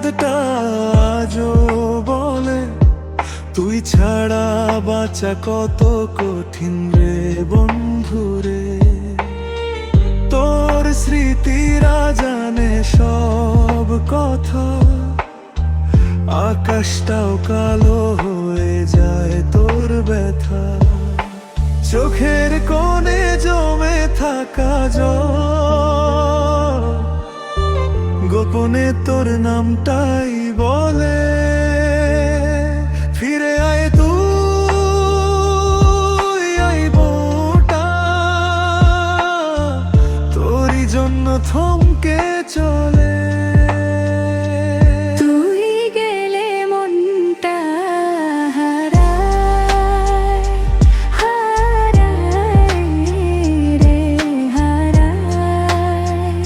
চাঁদটা আজও বলে তুই ছাড়া বাঁচা কত কঠিন রে বন্ধুরে। তোর স্মৃতিরা জানে সব কথা, আকাশটাও কালো হয়ে যায় তোর ব্যথা। চোখের কোণে জমে থাকা জল গোপনে তোর নামটাই বলে, ফিরে আয় তুই আইবোটা তোরই জন্য থমকে চলে। তুই গেলে মনটা হারায়, হারায় রে হারায়।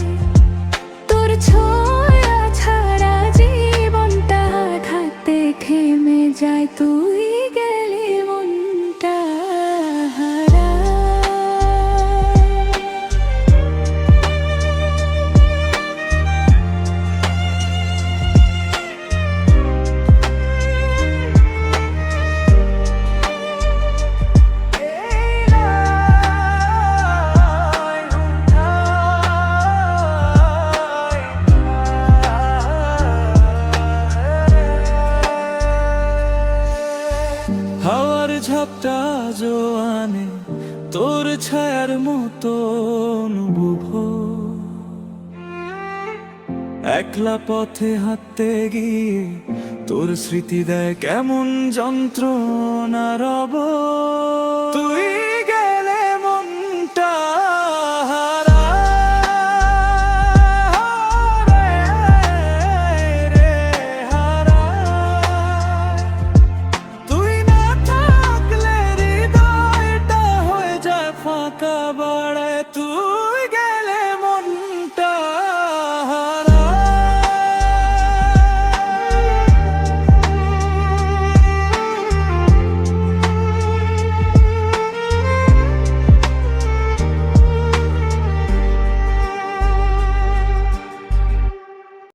তোর ছোঁয়া ছাড়া জীবনটা থাকতে থেমে যায়। তুই গেলে মনটা হারায়। হাওয়ার ঝাপটা জোয়ানে তোর ছায়ার মতো অনুভব। একলা পথে হাঁটতে গিয়ে তোর স্মৃতি দেয় কেমন যন্ত্রণা রব।